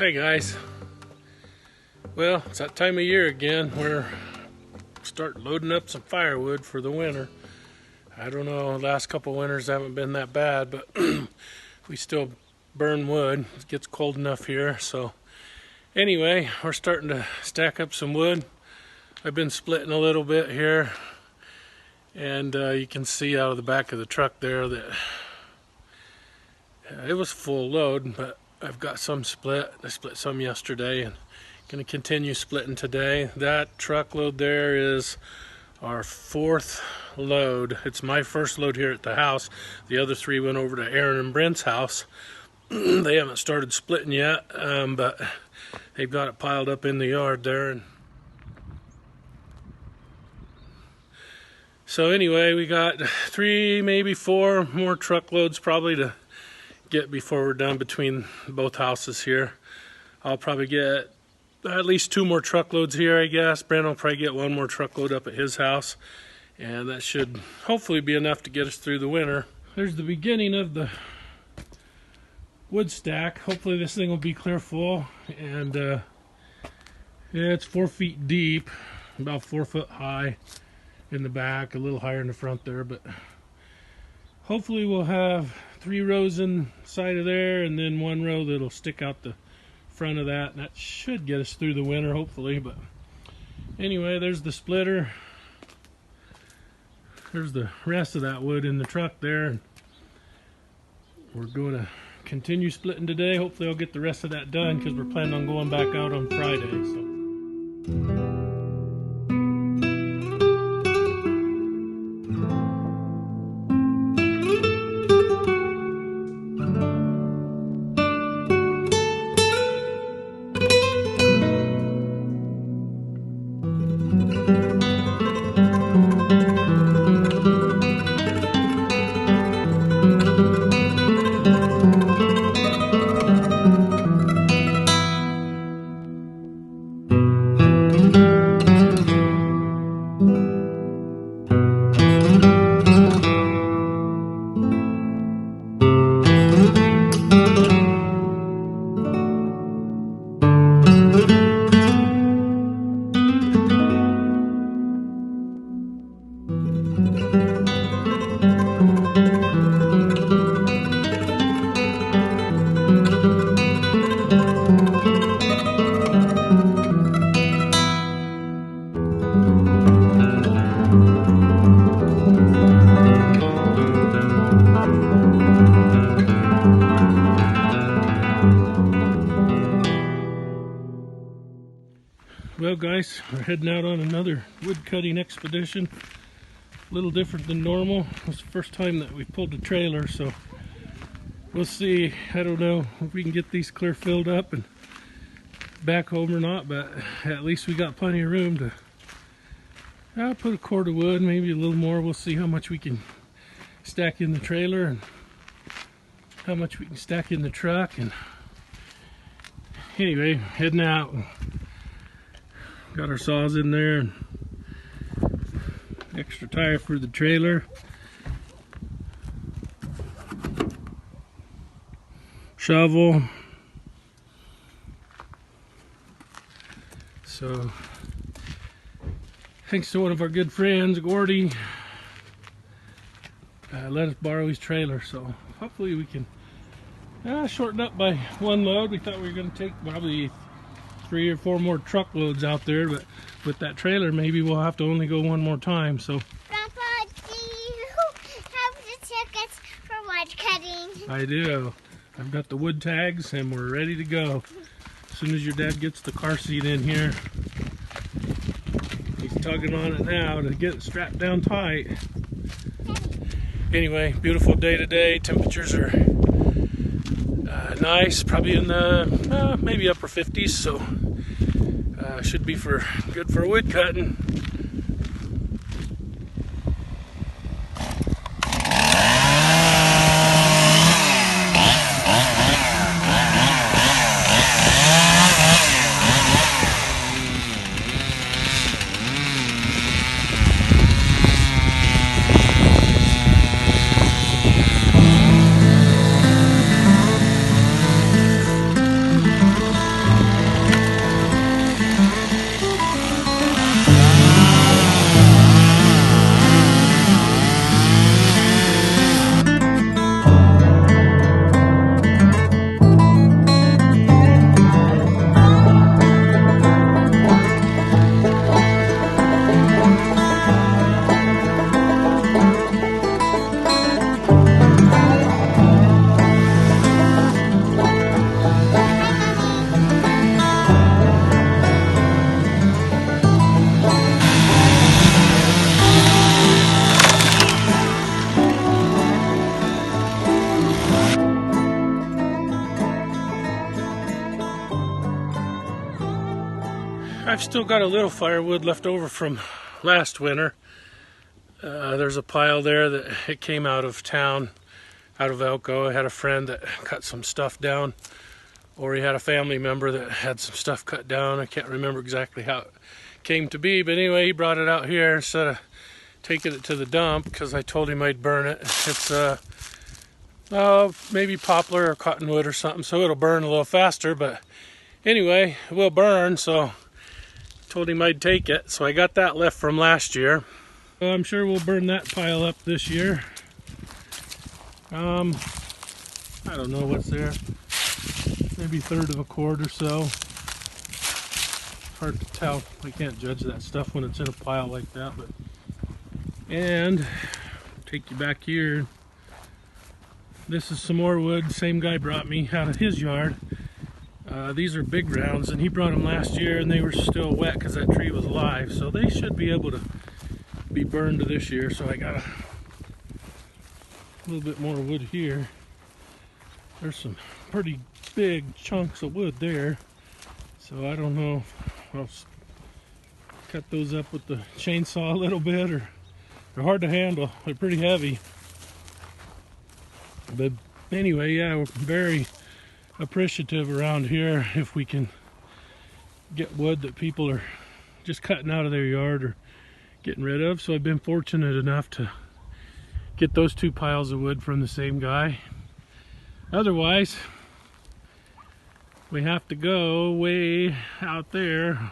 Hi guys. Well, it's that time of year again. We're starting loading up some firewood for the winter. I don't know, the last couple winters haven't been that bad, but we still burn wood. It gets cold enough here. So anyway, we're starting to stack up some wood. I've been splitting a little bit here, and you can see out of the back of the truck there that it was full load, but I've got some split. I split some yesterday and going to continue splitting today. That truckload there is our fourth load. It's my first load here at the house. The other three went over to Aaron and Brent's house. They haven't started splitting yet, but they've got it piled up in the yard there. And so anyway, we got 3, maybe 4 more truckloads probably to get before we're done between both houses here. I'll probably get at least 2 more truckloads here, I guess. Brent will probably get 1 more truckload up at his house, and that should hopefully be enough to get us through the winter. There's the beginning of the wood stack. Hopefully this thing will be clear full, and yeah, it's 4 feet deep, about 4 foot high in the back, a little higher in the front there, but hopefully we'll have 3 rows inside of there, and then 1 row that'll stick out the front of that, and that should get us through the winter hopefully. But anyway, there's the splitter. There's the rest of that wood in the truck there, and we're going to continue splitting today. Hopefully I'll get the rest of that done because we're planning on going back out on Friday. So well guys, we're heading out on another wood cutting expedition. A little different than normal. It's the first time that we pulled the trailer, so we'll see. I don't know if we can get these clear filled up and back home or not, but at least we got plenty of room to put a cord of wood, maybe a little more. We'll see how much we can stack in the trailer and how much we can stack in the truck. And anyway, heading out. Got our saws in there, and extra tire for the trailer, shovel. So thanks to one of our good friends, Gordy, let us borrow his trailer, so hopefully we can shorten up by 1 load. We thought we were going to take probably 3 or 4 more truckloads out there, but with that trailer maybe we'll have to only go 1 more time. So Grandpa, do you have the tickets for wood cutting? I do. I've got the wood tags and we're ready to go. As soon as your dad gets the car seat in here, he's tugging on it now to get it strapped down tight. Anyway, beautiful day today. Temperatures are nice, probably in the maybe upper 50s, so should be good for wood cutting. I've still got a little firewood left over from last winter. There's a pile there that it came out of town, out of Elko. I had a friend that cut some stuff down, or he had a family member that had some stuff cut down. I can't remember exactly how it came to be, but anyway, he brought it out here instead of taking it to the dump because I told him I'd burn it. It's maybe poplar or cottonwood or something, so it'll burn a little faster, but anyway, it will burn, so told him I'd take it. So I got that left from last year. So I'm sure we'll burn that pile up this year. I don't know what's there. Maybe a third of a cord or so. Hard to tell. I can't judge that stuff when it's in a pile like that. But and take you back here. This is some more wood. Same guy brought me out of his yard. These are big rounds, and he brought them last year, and they were still wet because that tree was live. So they should be able to be burned this year. So I got a little bit more wood here. There's some pretty big chunks of wood there. So I don't know if I'll cut those up with the chainsaw a little bit, or they're hard to handle. They're pretty heavy. But anyway, yeah, we're very appreciative around here if we can get wood that people are just cutting out of their yard or getting rid of. So I've been fortunate enough to get those two piles of wood from the same guy. Otherwise, we have to go way out there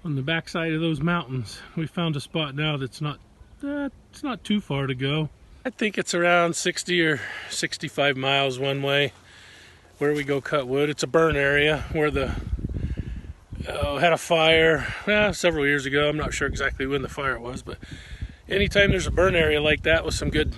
on the backside of those mountains. We found a spot now that's not it's not too far to go. I think it's around 60 or 65 miles one way where we go cut wood. It's a burn area where the had a fire several years ago. I'm not sure exactly when the fire was, but anytime there's a burn area like that with some good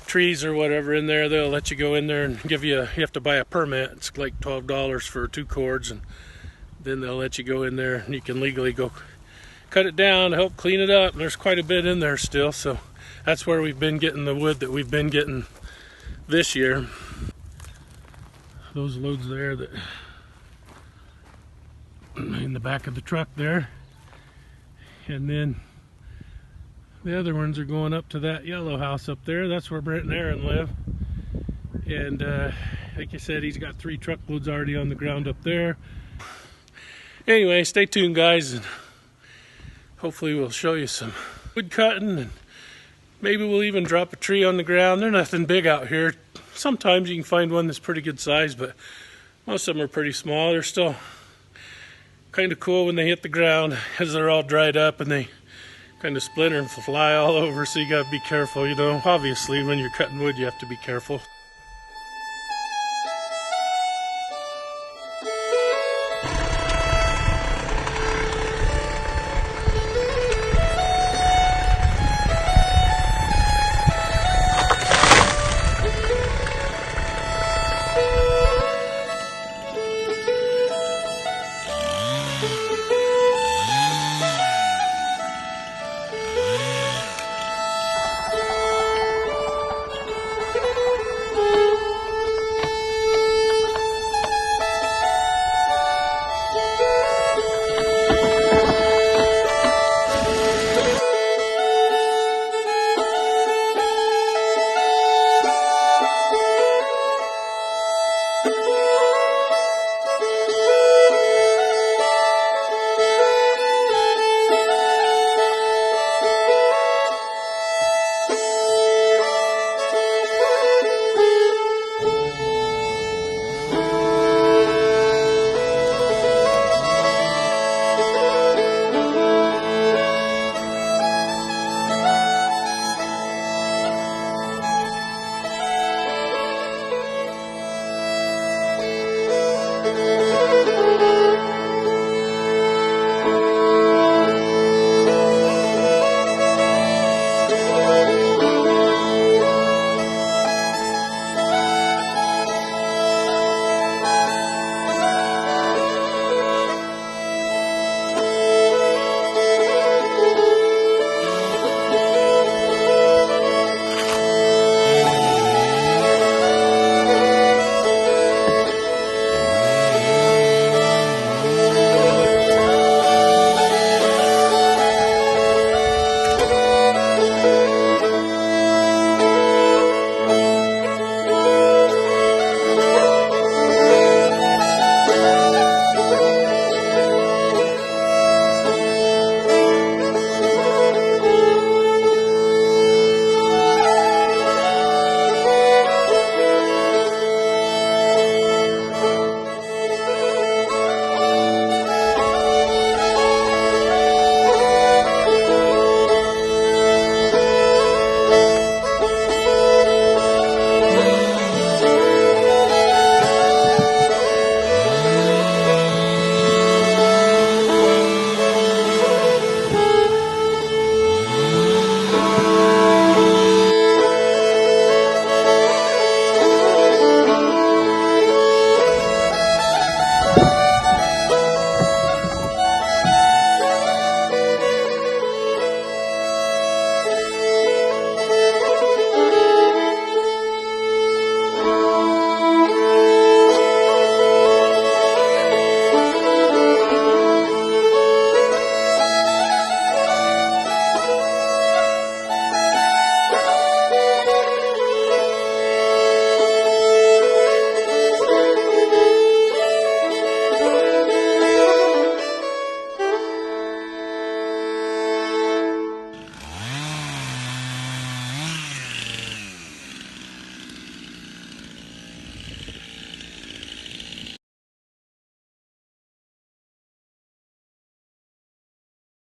trees or whatever in there, they'll let you go in there and give you have to buy a permit. It's like $12 for 2 cords, and then they'll let you go in there and you can legally go cut it down to help clean it up. And there's quite a bit in there still, so that's where we've been getting the wood that we've been getting this year. Those loads there that in the back of the truck there, and then the other ones are going up to that yellow house up there. That's where Brent and Aaron live. And like I said, he's got 3 truckloads already on the ground up there. Anyway, stay tuned, guys, and hopefully we'll show you some wood cutting, and maybe we'll even drop a tree on the ground. They're nothing big out here. Sometimes you can find one that's pretty good size, but most of them are pretty small. They're still kind of cool when they hit the ground because they're all dried up and they kind of splinter and fly all over, so you got to be careful, you know. Obviously, when you're cutting wood, you have to be careful.